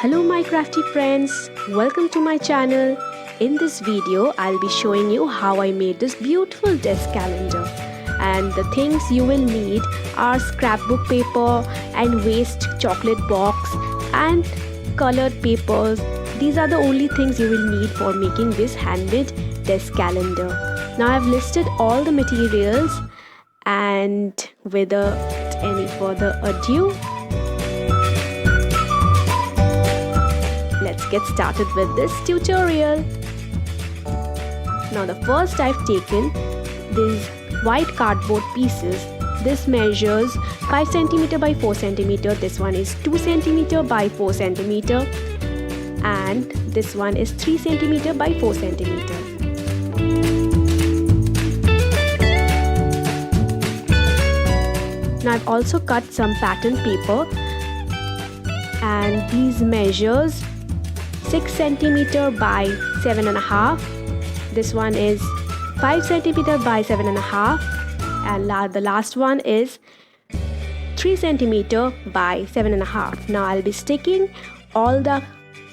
Hello my crafty friends, welcome to my channel. In this video, I'll be showing you how I made this beautiful desk calendar. And the things you will need are scrapbook paper and waste chocolate box and colored papers. These are the only things you will need for making this handmade desk calendar. Now I've listed all the materials, and without any further ado, let's get started with this tutorial. Now the first I've taken these white cardboard pieces. This measures 5 cm by 4 cm. This one is 2 cm by 4 cm. And this one is 3 cm by 4 cm. Now I've also cut some pattern paper, and these measures 6 cm by 7.5. This one is 5 cm by 7.5, and the last one is 3 cm by 7.5. Now I'll be sticking all the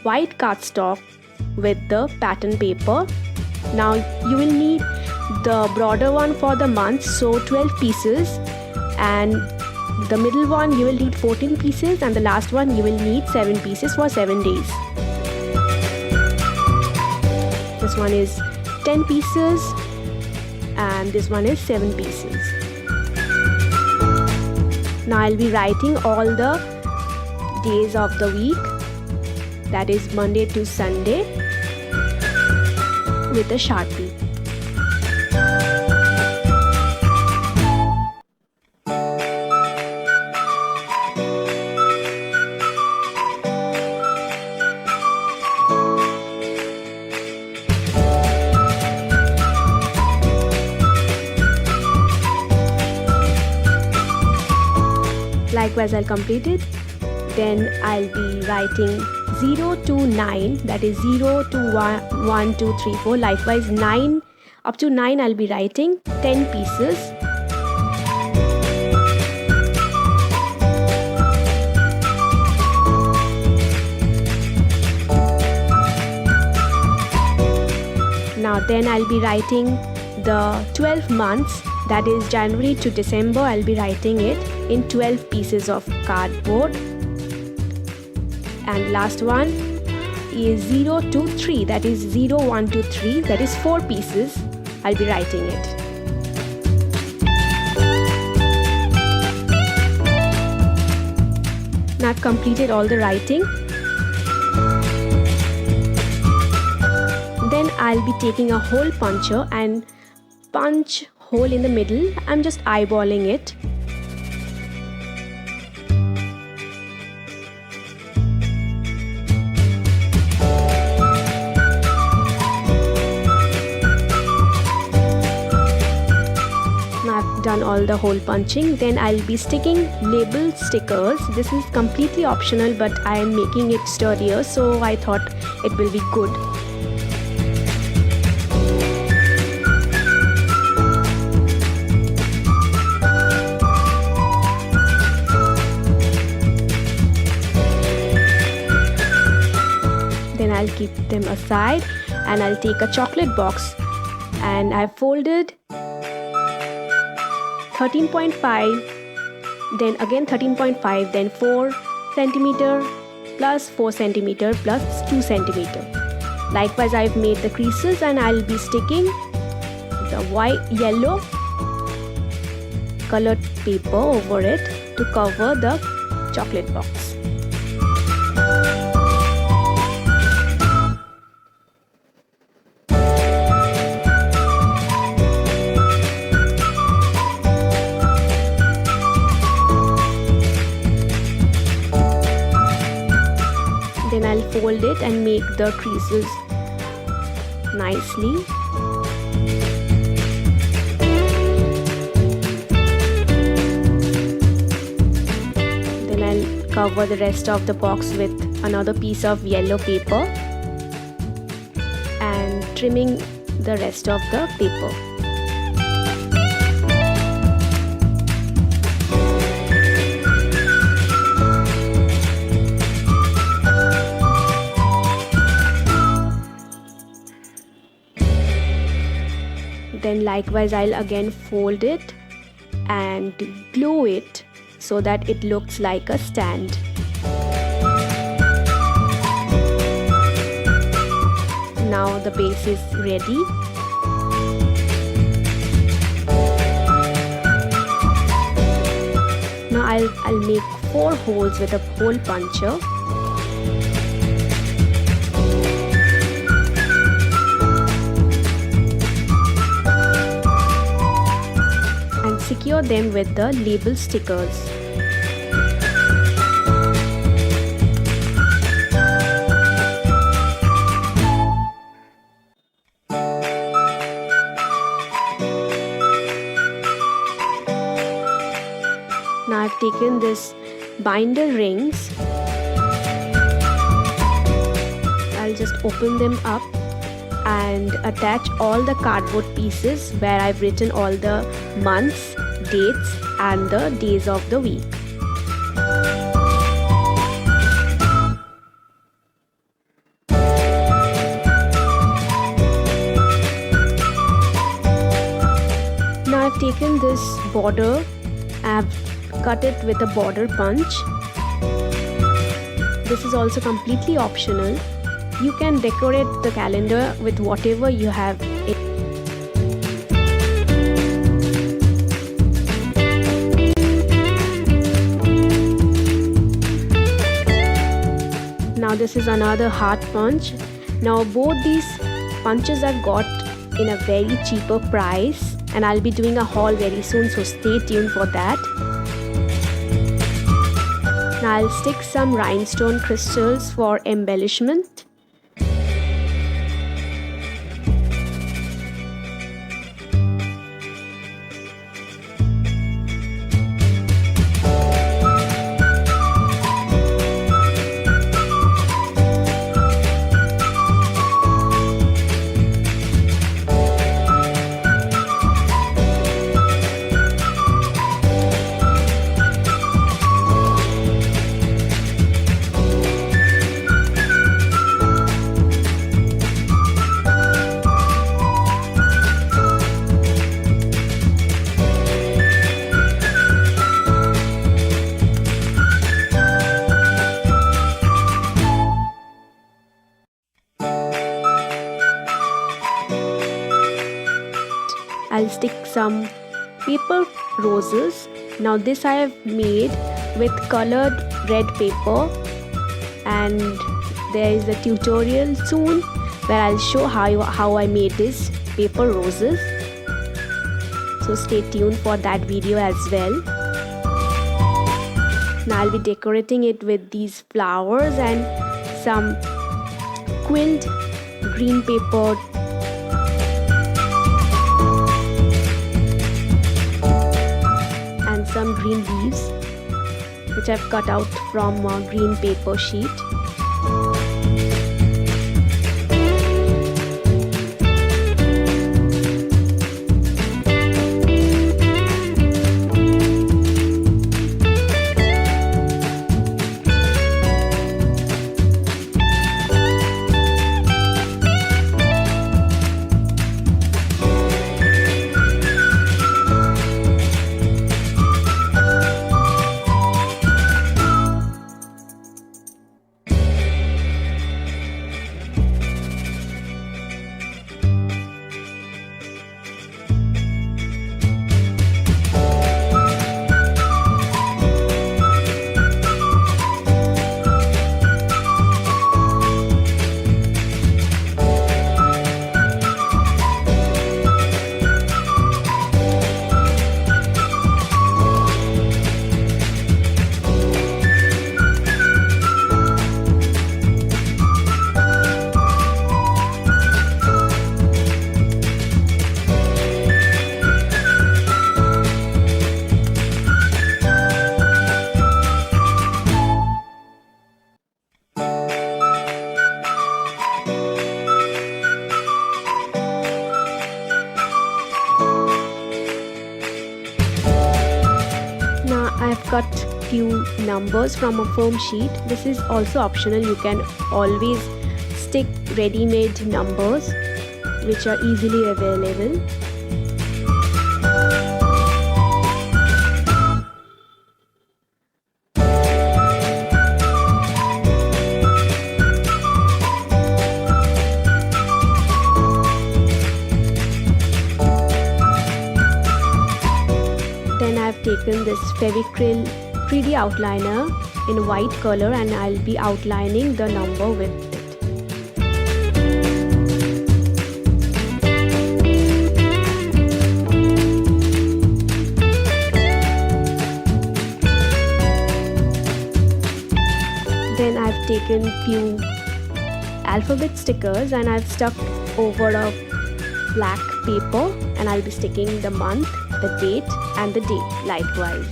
white cardstock with the pattern paper. Now you will need the broader one for the month, so 12 pieces, and the middle one you will need 14 pieces, and the last one you will need 7 pieces for 7 days. This one is 10 pieces and this one is 7 pieces. Now I'll be writing all the days of the week, that is Monday to Sunday, with a Sharpie. Likewise, I'll complete it. Then I'll be writing 0 to 9, that is 0 to 1, 2, 3, 4. Likewise, 9 up to 9 I'll be writing 10 pieces. Now then I'll be writing the 12 months, that is January to December. I'll be writing it in 12 pieces of cardboard. And last one is 0 to 3, that is 0, 1 to 3, that is 4 pieces. I'll be writing it. Now I've completed all the writing. Then I'll be taking a hole puncher and punch hole in the middle. I'm just eyeballing it. Now I've done all the hole punching. Then I'll be sticking label stickers. This is completely optional, but I am making it sturdier, so I thought it will be good. Then I'll keep them aside, and I'll take a chocolate box, and I've folded 13.5, then again 13.5, then 4 cm plus 4 cm plus 2 cm. Likewise, I've made the creases, and I'll be sticking the yellow colored paper over it to cover the chocolate box. Then I'll fold it and make the creases nicely. Then I'll cover the rest of the box with another piece of yellow paper and trimming the rest of the paper. Then likewise I'll again fold it and glue it so that it looks like a stand. Now the base is ready. Now I'll make 4 holes with a hole puncher. And secure them with the label stickers. Now I've taken this binder rings. I'll just open them up and attach all the cardboard pieces where I've written all the months, dates and the days of the week. Now I've taken this border, I've cut it with a border punch. This is also completely optional. You can decorate the calendar with whatever you have. Now this is another heart punch. Now both these punches I've got in a very cheaper price, and I'll be doing a haul very soon, so stay tuned for that. Now I'll stick some rhinestone crystals for embellishment. I'll stick some paper roses. Now this I have made with colored red paper, and there is a tutorial soon where I'll show how I made this paper roses. So stay tuned for that video as well. Now I'll be decorating it with these flowers and some quilled green paper and some green leaves which I've cut out from a green paper sheet. I've cut few numbers from a foam sheet. This is also optional. You can always stick ready-made numbers which are easily available. Then I've taken this Fevicryl 3D outliner in white color and I'll be outlining the number with it. Then I've taken few alphabet stickers and I've stuck over a black paper, and I'll be sticking the month, the date and the date likewise.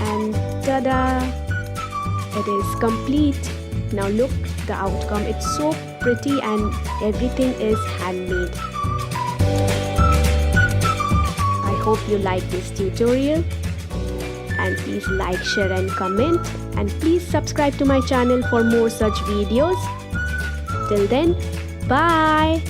And ta-da! It is complete. Now look the outcome. It's so pretty and everything is handmade. I hope you like this tutorial, and please like, share and comment, and please subscribe to my channel for more such videos. Till then, bye!